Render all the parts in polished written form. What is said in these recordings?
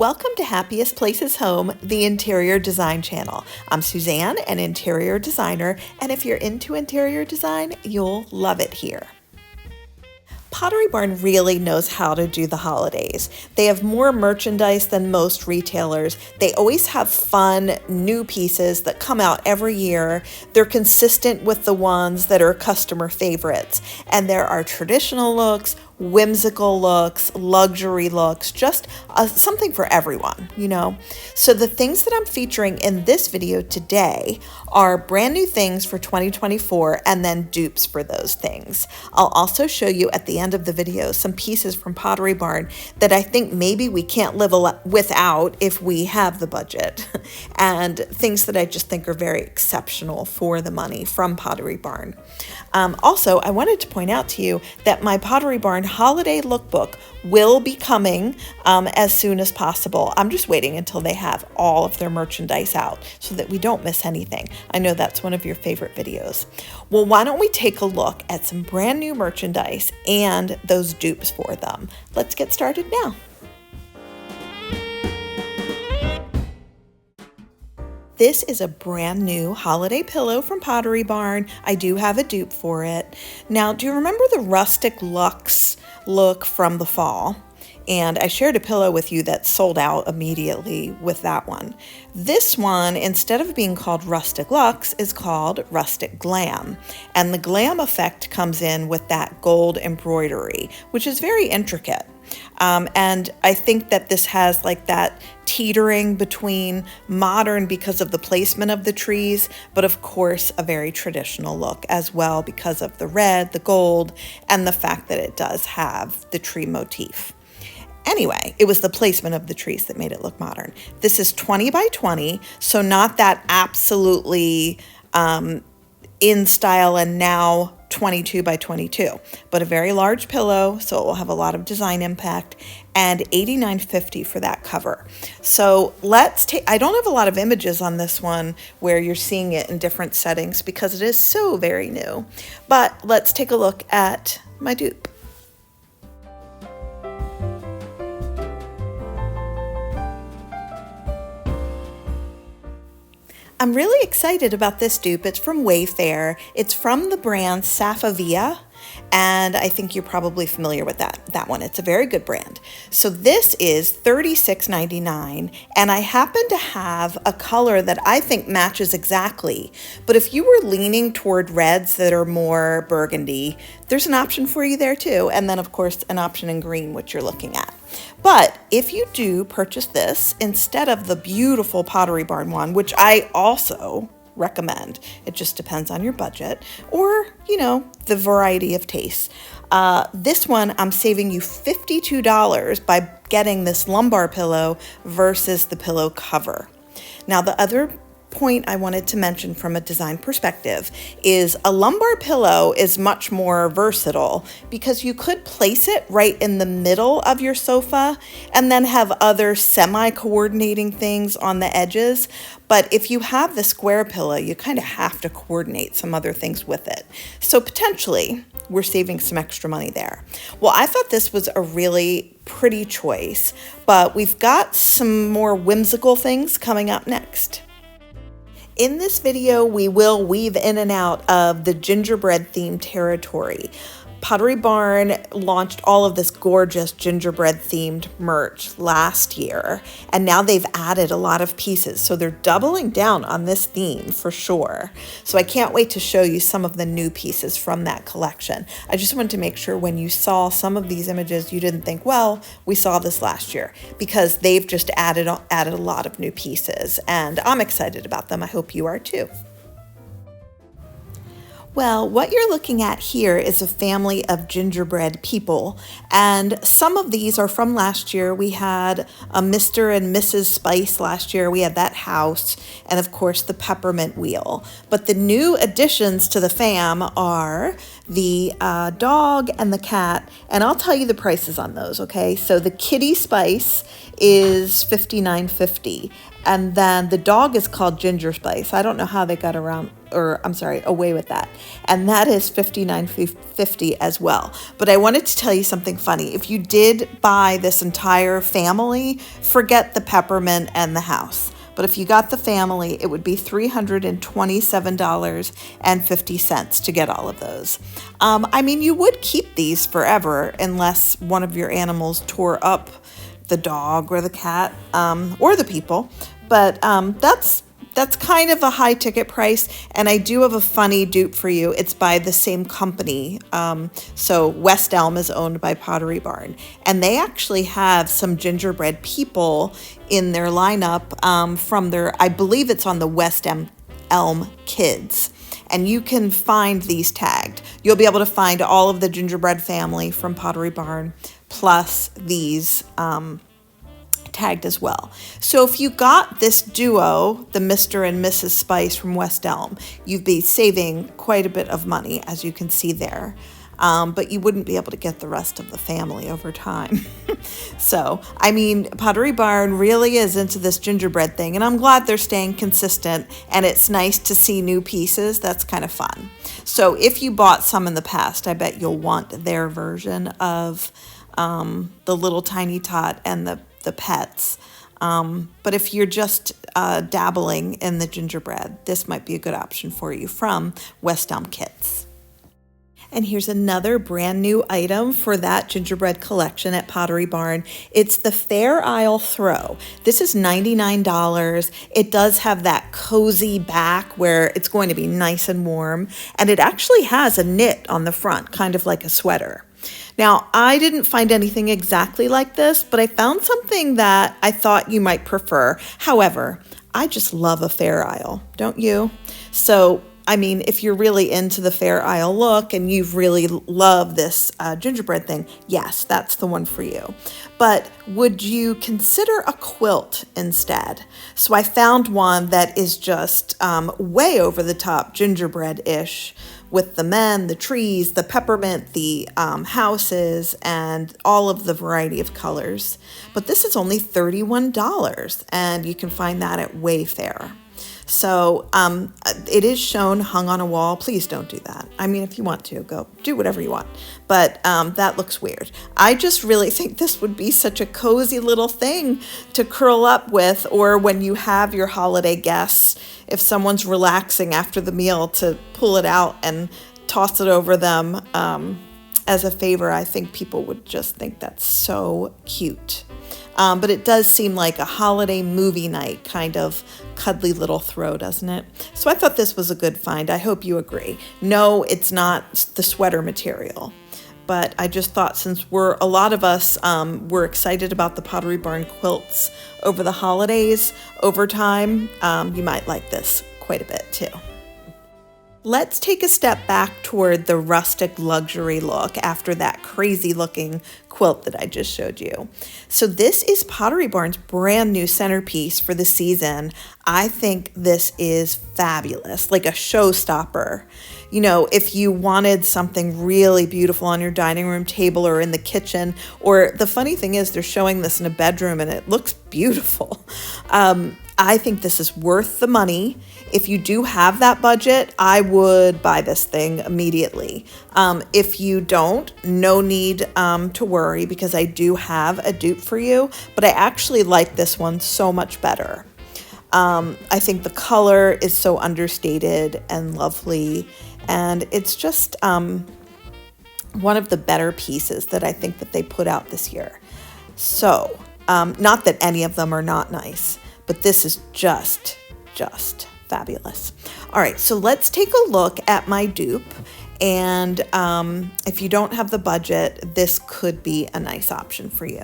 Welcome to Happiest Places Home, the interior design channel. I'm Suzanne, an interior designer, and if you're into interior design, you'll love it here. Pottery Barn really knows how to do the holidays. They have more merchandise than most retailers. They always have fun, new pieces that come out every year. They're consistent with the ones that are customer favorites. And there are traditional looks, whimsical looks, luxury looks, just something for everyone, you know. So the things that I'm featuring in this video today are brand new things for 2024 and then dupes for those things. I'll also show you at the end of the video some pieces from Pottery Barn that I think maybe we can't live without if we have the budget, and things that I just think are very exceptional for the money from Pottery Barn. Also, I wanted to point out to you that my Pottery Barn holiday lookbook will be coming as soon as possible. I'm just waiting until they have all of their merchandise out so that we don't miss anything. I know that's one of your favorite videos. Well, why don't we take a look at some brand new merchandise and those dupes for them. Let's get started now. This is a brand new holiday pillow from Pottery Barn. I do have a dupe for it. Now, do you remember the rustic luxe look from the fall? And I shared a pillow with you that sold out immediately with that one. This one, instead of being called Rustic Luxe, is called Rustic Glam. And the glam effect comes in with that gold embroidery, which is very intricate. And I think that this has like that teetering between modern because of the placement of the trees, but of course a very traditional look as well because of the red, the gold, and the fact that it does have the tree motif. Anyway, it was the placement of the trees that made it look modern. This is 20 by 20, so not that absolutely in style and now 22 by 22, but a very large pillow, so it will have a lot of design impact, and $89.50 for that cover. So let's take, I don't have a lot of images on this one where you're seeing it in different settings because it is so very new, but let's take a look at my dupe. I'm really excited about this dupe. It's from Wayfair. It's from the brand Safavieh, and I think you're probably familiar with that one. It's a very good brand. So this is $36.99, and I happen to have a color that I think matches exactly. But if you were leaning toward reds that are more burgundy, there's an option for you there too. And then of course an option in green, which you're looking at. But if you do purchase this instead of the beautiful Pottery Barn one, which I also recommend, it just depends on your budget or, you know, the variety of tastes. This one, I'm saving you $52 by getting this lumbar pillow versus the pillow cover. Now, the other point I wanted to mention from a design perspective is a lumbar pillow is much more versatile because you could place it right in the middle of your sofa and then have other semi-coordinating things on the edges. But if you have the square pillow, you kind of have to coordinate some other things with it. So potentially we're saving some extra money there. Well, I thought this was a really pretty choice, but we've got some more whimsical things coming up next. In this video, we will weave in and out of the gingerbread themed territory. Pottery Barn launched all of this gorgeous gingerbread themed merch last year, and now they've added a lot of pieces. So they're doubling down on this theme for sure. So I can't wait to show you some of the new pieces from that collection. I just wanted to make sure when you saw some of these images, you didn't think, well, we saw this last year, because they've just added a lot of new pieces, and I'm excited about them. I hope you are too. Well, what you're looking at here is a family of gingerbread people, and some of these are from last year. We had a Mr. and Mrs. Spice last year. We had that house, and of course the peppermint wheel. But the new additions to the fam are the dog and the cat, and I'll tell you the prices on those, okay? So the kitty Spice is $59.50, And then the dog is called Ginger Spice. I don't know how they got away with that. And that is $59.50 as well. But I wanted to tell you something funny. If you did buy this entire family, forget the peppermint and the house. But if you got the family, it would be $327.50 to get all of those. I mean, you would keep these forever unless one of your animals tore up the dog or the cat or the people. But that's kind of a high ticket price. And I do have a funny dupe for you. It's by the same company. So West Elm is owned by Pottery Barn. And they actually have some gingerbread people in their lineup from their, I believe it's on the West Elm Kids. And you can find these tagged. You'll be able to find all of the Gingerbread Family from Pottery Barn, plus these tagged as well. So if you got this duo, the Mr. and Mrs. Spice from West Elm, you'd be saving quite a bit of money, as you can see there. But you wouldn't be able to get the rest of the family over time. So, I mean, Pottery Barn really is into this gingerbread thing, and I'm glad they're staying consistent, and it's nice to see new pieces. That's kind of fun. So if you bought some in the past, I bet you'll want their version of the little tiny tot and the pets. But if you're just dabbling in the gingerbread, this might be a good option for you from West Elm Kits. And here's another brand new item for that gingerbread collection at Pottery Barn. It's the Fair Isle Throw. This is $99. It does have that cozy back where it's going to be nice and warm. And it actually has a knit on the front, kind of like a sweater. Now, I didn't find anything exactly like this, but I found something that I thought you might prefer. However, I just love a Fair Isle, don't you? So, I mean, if you're really into the Fair Isle look and you've really loved this gingerbread thing, yes, that's the one for you. But would you consider a quilt instead? So I found one that is just way over the top gingerbread-ish, with the men, the trees, the peppermint, the houses, and all of the variety of colors. But this is only $31, and you can find that at Wayfair. So it is shown hung on a wall. Please don't do that. I mean, if you want to, go do whatever you want. But that looks weird. I just really think this would be such a cozy little thing to curl up with, or when you have your holiday guests, if someone's relaxing after the meal, to pull it out and toss it over them as a favor. I think people would just think that's so cute. But it does seem like a holiday movie night kind of cuddly little throw, doesn't it? So I thought this was a good find. I hope you agree. No, it's not the sweater material, but I just thought, since a lot of us were excited about the Pottery Barn quilts over the holidays, over time, you might like this quite a bit too. Let's take a step back toward the rustic luxury look after that crazy looking quilt that I just showed you. So this is Pottery Barn's brand new centerpiece for the season. I think this is fabulous, like a showstopper. You know, if you wanted something really beautiful on your dining room table or in the kitchen, or the funny thing is they're showing this in a bedroom and it looks beautiful. I think this is worth the money. If you do have that budget, I would buy this thing immediately. If you don't, no need to worry, because I do have a dupe for you, but I actually like this one so much better. I think the color is so understated and lovely, and it's just one of the better pieces that I think that they put out this year. So, not that any of them are not nice, but this is just fabulous. All right, so let's take a look at my dupe. And if you don't have the budget, this could be a nice option for you.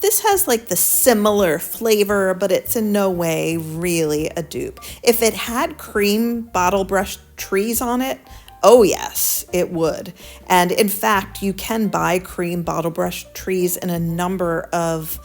This has like the similar flavor, but it's in no way really a dupe. If it had cream bottle brush trees on it, oh yes, it would. And in fact, you can buy cream bottle brush trees in a number of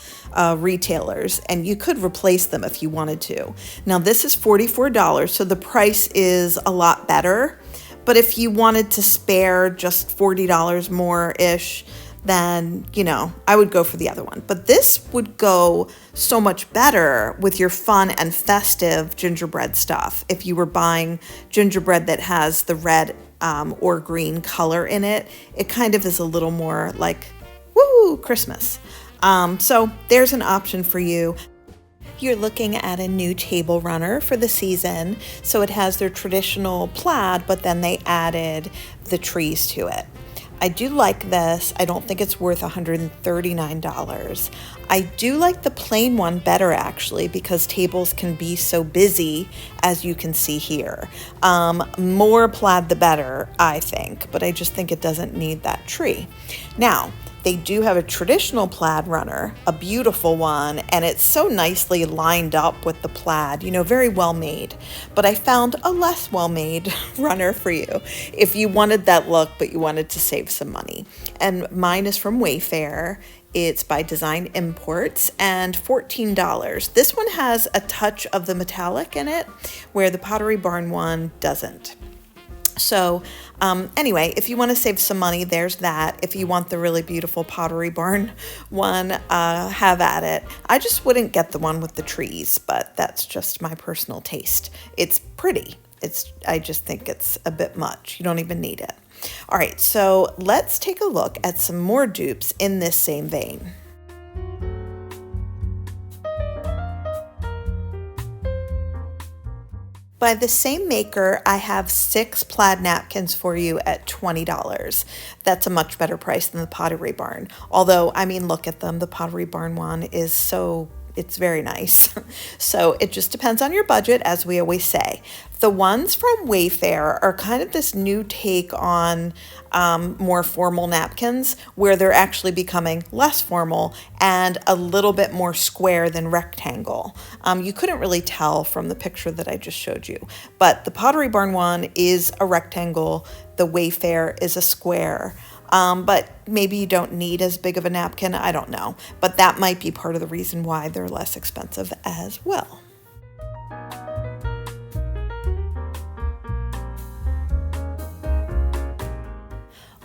retailers, and you could replace them if you wanted to. Now this is $44, so the price is a lot better. But if you wanted to spare just $40 more-ish, then, you know, I would go for the other one. But this would go so much better with your fun and festive gingerbread stuff. If you were buying gingerbread that has the red or green color in it, it kind of is a little more like, woo, Christmas. So there's an option for you. You're looking at a new table runner for the season. So it has their traditional plaid, but then they added the trees to it. I do like this. I don't think it's worth $139. I do like the plain one better actually, because tables can be so busy, as you can see here. More plaid the better, I think, but I just think it doesn't need that tree. Now, they do have a traditional plaid runner, a beautiful one, and it's so nicely lined up with the plaid, you know, very well made. But I found a less well made runner for you if you wanted that look, but you wanted to save some money. And mine is from Wayfair. It's by Design Imports and $14. This one has a touch of the metallic in it, where the Pottery Barn one doesn't. So anyway, if you want to save some money, there's that. If you want the really beautiful Pottery Barn one, have at it. I just wouldn't get the one with the trees, but that's just my personal taste. It's pretty. I just think it's a bit much. You don't even need it. All right, so let's take a look at some more dupes in this same vein. By the same maker, I have 6 plaid napkins for you at $20. That's a much better price than the Pottery Barn. Although, I mean, look at them. The Pottery Barn one is it's very nice. So it just depends on your budget, as we always say. The ones from Wayfair are kind of this new take on more formal napkins, where they're actually becoming less formal and a little bit more square than rectangle. You couldn't really tell from the picture that I just showed you, but the Pottery Barn one is a rectangle, the Wayfair is a square. But maybe you don't need as big of a napkin, I don't know. But that might be part of the reason why they're less expensive as well.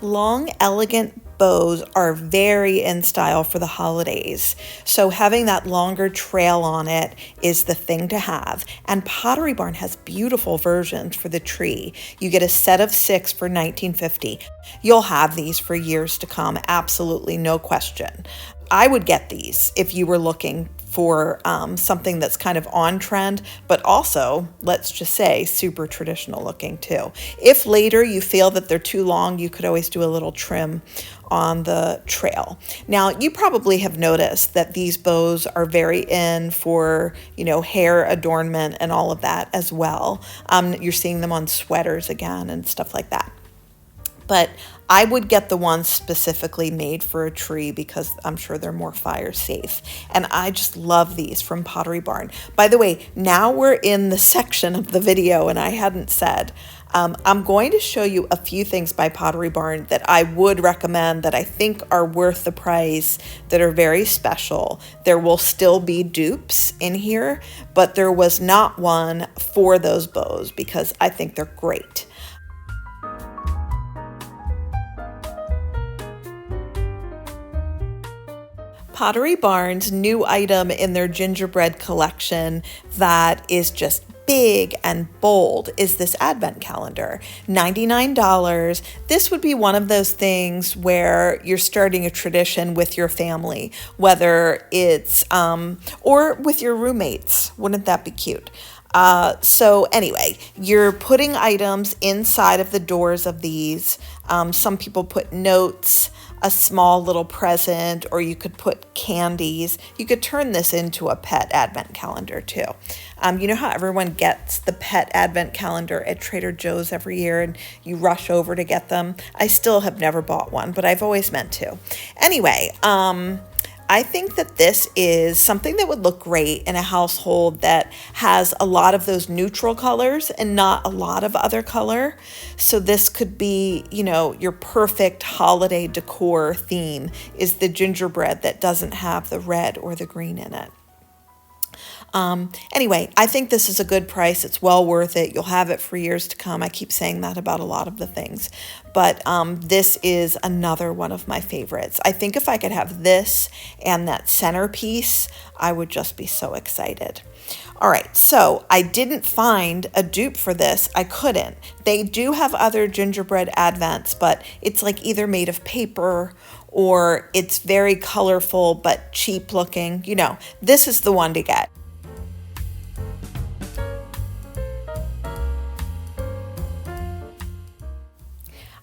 Long, elegant bows are very in style for the holidays. So having that longer trail on it is the thing to have. And Pottery Barn has beautiful versions for the tree. You get a set of 6 for $19.50. You'll have these for years to come, absolutely no question. I would get these if you were looking for something that's kind of on trend, but also, let's just say, super traditional looking too. If later you feel that they're too long, you could always do a little trim on the trail. Now, you probably have noticed that these bows are very in for, you know, hair adornment and all of that as well. You're seeing them on sweaters again and stuff like that. But I would get the ones specifically made for a tree because I'm sure they're more fire safe. And I just love these from Pottery Barn. By the way, now we're in the section of the video, and I hadn't said, I'm going to show you a few things by Pottery Barn that I would recommend that I think are worth the price, that are very special. There will still be dupes in here, but there was not one for those bows because I think they're great. Pottery Barn's new item in their gingerbread collection that is just big and bold is this advent calendar. $99. This would be one of those things where you're starting a tradition with your family, whether it's or with your roommates. Wouldn't that be cute? So anyway, you're putting items inside of the doors of these. Some people put notes, a small little present, or you could put candies. You could turn this into a pet advent calendar too. You know how everyone gets the pet advent calendar at Trader Joe's every year and you rush over to get them? I still have never bought one, but I've always meant to. Anyway, I think that this is something that would look great in a household that has a lot of those neutral colors and not a lot of other color. So this could be, you know, your perfect holiday decor theme is the gingerbread that doesn't have the red or the green in it. Anyway, I think this is a good price. It's well worth it. You'll have it for years to come. I keep saying that about a lot of the things, but this is another one of my favorites. I think if I could have this and that centerpiece, I would just be so excited. All right, so I didn't find a dupe for this. I couldn't. They do have other gingerbread advents, but it's like either made of paper or it's very colorful but cheap looking. You know, this is the one to get.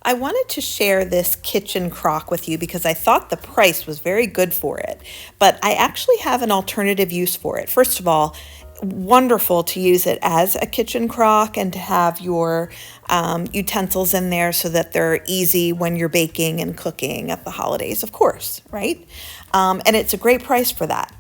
I wanted to share this kitchen crock with you because I thought the price was very good for it, but I actually have an alternative use for it. First of all, wonderful to use it as a kitchen crock and to have your utensils in there so that they're easy when you're baking and cooking at the holidays, of course, right? And it's a great price for that.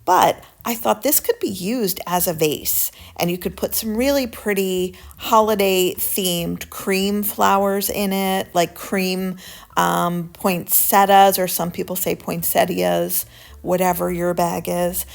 But I thought this could be used as a vase, and you could put some really pretty holiday themed cream flowers in it, like cream poinsettias, or some people say poinsettias, whatever your bag is.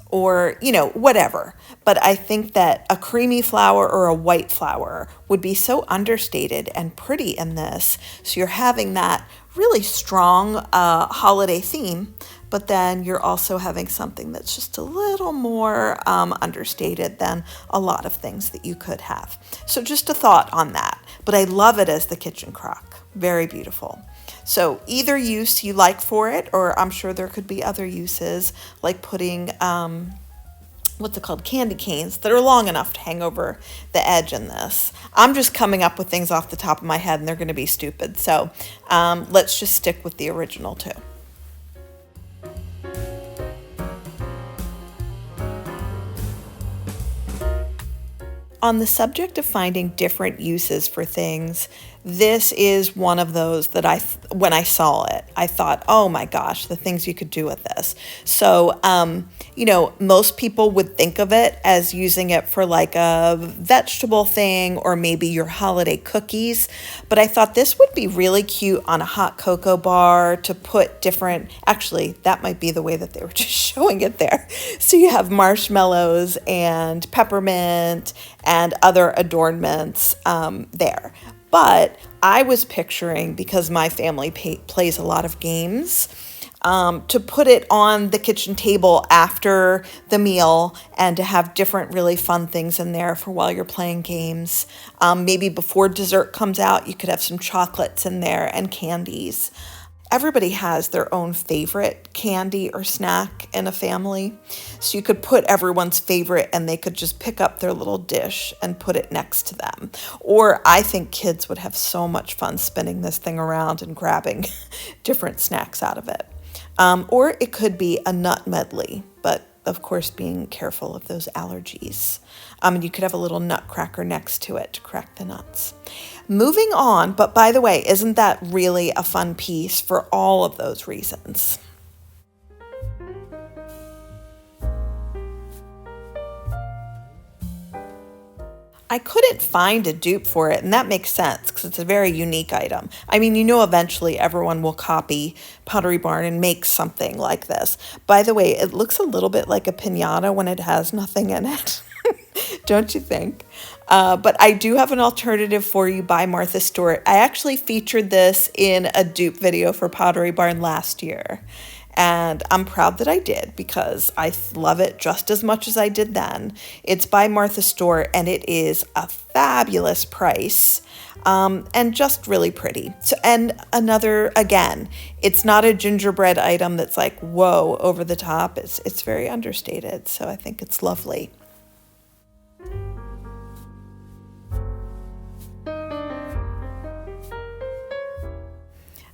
Or, you know, whatever. But I think that a creamy flower or a white flower would be so understated and pretty in this. So you're having that really strong holiday theme, but then you're also having something that's just a little more understated than a lot of things that you could have. So just a thought on that. But I love it as the kitchen crock. Very beautiful. So either use you like for it, or I'm sure there could be other uses, like putting, what's it called, candy canes that are long enough to hang over the edge in this. I'm just coming up with things off the top of my head, and they're going to be stupid. So let's just stick with the original too. On the subject of finding different uses for things, this is one of those that when I saw it, I thought, oh my gosh, the things you could do with this. So, you know, most people would think of it as using it for like a vegetable thing or maybe your holiday cookies. But I thought this would be really cute on a hot cocoa bar to put different, actually, that might be the way that they were just showing it there. So you have marshmallows and peppermint and other adornments there. But I was picturing, because my family plays a lot of games, to put it on the kitchen table after the meal and to have different really fun things in there for while you're playing games. Maybe before dessert comes out, you could have some chocolates in there and candies. Everybody has their own favorite candy or snack in a family. So you could put everyone's favorite and they could just pick up their little dish and put it next to them. Or I think kids would have so much fun spinning this thing around and grabbing different snacks out of it. Or it could be a nut medley, but of course being careful of those allergies. And you could have a little nutcracker next to it to crack the nuts. Moving on, but by the way, isn't that really a fun piece for all of those reasons? I couldn't find a dupe for it, and that makes sense because it's a very unique item. I mean, you know, eventually everyone will copy Pottery Barn and make something like this. By the way, it looks a little bit like a piñata when it has nothing in it. Don't you think? But I do have an alternative for you by Martha Stewart. I actually featured this in a dupe video for Pottery Barn last year. And I'm proud that I did because I love it just as much as I did then. It's by Martha Stewart and it is a fabulous price and just really pretty. So, and another, again, it's not a gingerbread item that's like, whoa, over the top. It's very understated. So I think it's lovely.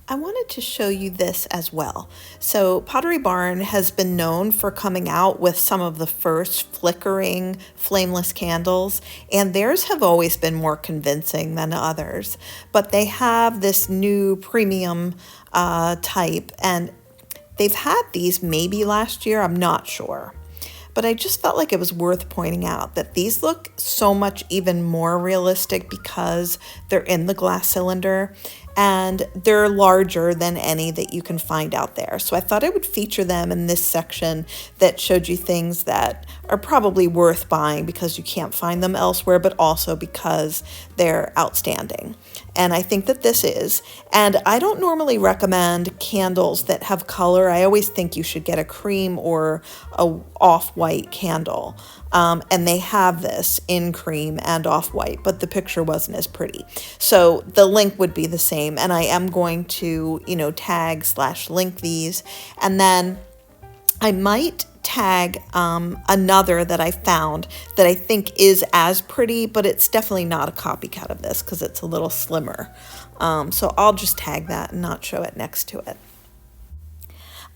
I wanted to show you this as well. So Pottery Barn has been known for coming out with some of the first flickering flameless candles, and theirs have always been more convincing than others. But they have this new premium type, and they've had these maybe last year, I'm not sure. But I just felt like it was worth pointing out that these look so much even more realistic because they're in the glass cylinder. and they're larger than any that you can find out there. So I thought I would feature them in this section that showed you things that are probably worth buying because you can't find them elsewhere, but also because they're outstanding. And I think that this is. And I don't normally recommend candles that have color. I always think you should get a cream or a off-white candle. And they have this in cream and off-white, but the picture wasn't as pretty. So the link would be the same. And I am going to, tag/link these. And then I might tag another that I found that I think is as pretty, but it's definitely not a copycat of this because it's a little slimmer. So I'll just tag that and not show it next to it.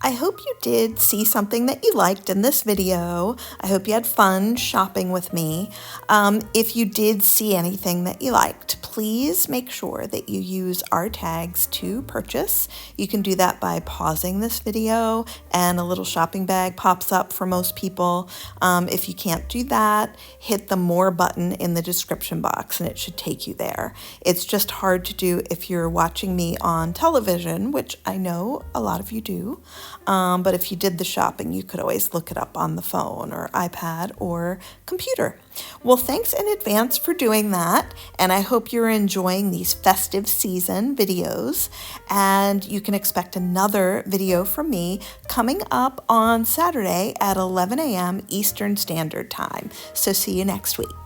I hope you did see something that you liked in this video. I hope you had fun shopping with me. If you did see anything that you liked, please make sure that you use our tags to purchase. You can do that by pausing this video and a little shopping bag pops up for most people. If you can't do that, hit the more button in the description box and it should take you there. It's just hard to do if you're watching me on television, which I know a lot of you do. But if you did the shopping, you could always look it up on the phone or iPad or computer. Well, thanks in advance for doing that, and I hope you're enjoying these festive season videos, and you can expect another video from me coming up on Saturday at 11 a.m. Eastern Standard Time. So see you next week.